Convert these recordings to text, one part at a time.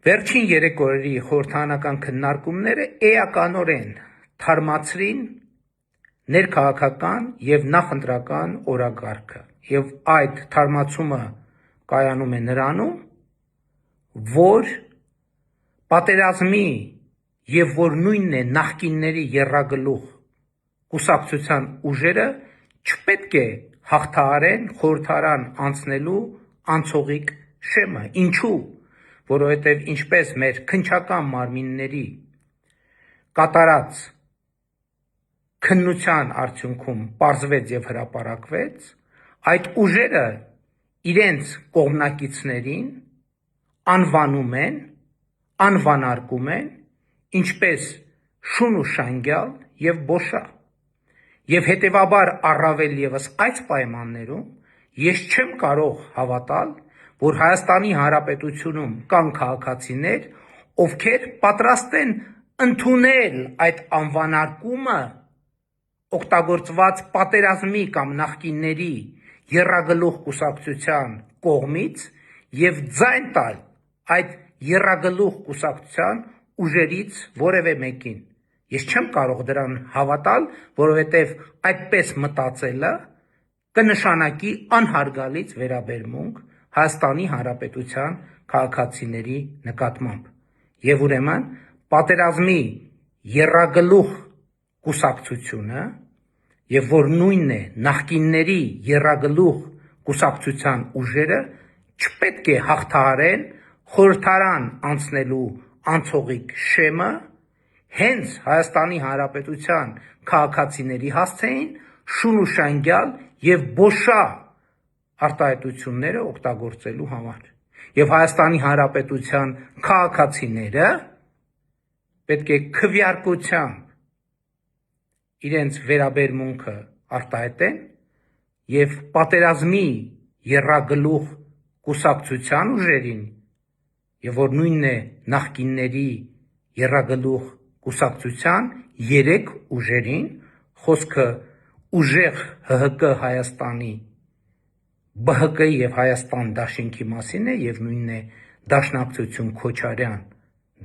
Վերջին 3 օրերի խորհրդարանական քննարկումները էականորեն թարմացրին ներքաղաքական եւ նախընտրական օրակարգը, եւ այդ թարմացումը կայանում է նրանում, որ պատերազմի եւ որ նույնն է նախկինների եռագլուխ կուսակցության ուժերը չպետք է հաղթահարեն խորհրդարան անցնելու անցողիկ շեմը։ Ինչու՞։ Որովհետև ինչպես մեր քննչական մարմինների կատարած քննության արդյունքում պարզվեց եւ հրապարակվեց, այդ ուժերը իրենց կողմնակիցներին անվանում են, անվանարկում են ինչպես շուն ու շանգյալ եւ բոշա։ Եվ հետեւաբար առավել եւս այս պայմաններում ես չեմ կարող հավատալ, որ Հայաստանի Հանրապետությունում կան քաղաքացիներ, ովքեր պատրաստ են ընդունել այդ անվանարկումը օգտագործված պատերազմի կամ նախկինների եռագլուխ կուսակցության կողմից եւ ձայն տալ այդ եռագլուխ կուսակցության ուժերից որևէ մեկին։ Ես չեմ կարող դրան հավատալ, որովհետեւ այդպես մտածելը կնշանակի անհարգալից վերաբերմունք Հայաստանի Հանրապետության քաղաքացիների նկատմամբ։ Եվ ուրեմն պատերազմի եռագլուխ կուսակցությունը եւ որ նույնն է նախկինների եռագլուխ կուսակցության ուժերը չպետք է հաղթահարեն խորհրդարան անցնելու անցողիկ շեմը, հենց Հայաստանի Հանրապետության քաղաքացիների հասցեին շուն ու շանգյալ եւ բոշա արտահայտությունները օգտագործելու համար։ Եվ Հայաստանի Հանրապետության քաղաքացիները պետք է քվեարկությամբ իրենց վերաբերմունքը արտահայտեն եւ պատերազմի եռագլուխ կուսակցության ուժերին, եւ որ նույնն է նախկինների եռագլուխ կուսակցության 3 ուժերին, խոսքը ուժեղ ՀՀԿ Հայաստանի ԲՀԿ-ի եւ Հայաստան դաշինքի մասին է եւ նույնն է Դաշնակցություն Քոչարյան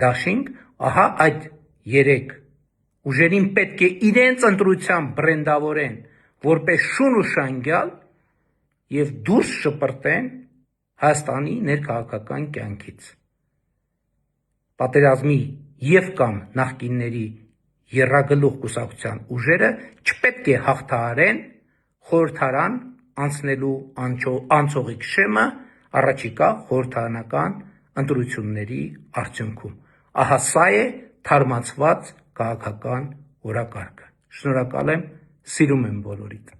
դաշինք, ահա այդ 3 ուժերին պետք է իրենց ընտրությամբ բրենդավորեն որպես շուն ու շանգյալ եւ դուրս շպրտեն Հայաստանի ներքաղաքական կյանքից։ Պատերազմի եւ կամ նախկինների եռագլուխ կուսակցության ուժերը չպետք է հաղթահարեն խորհրդարան անցնելու անցողիկ շեմը առաջիկա խորհրդարանական ընտրությունների արդյունքում։ Ահա սա է թարմացված քաղաքական օրակարգը։ Շնորհակալ եմ, սիրում եմ բոլորիդ։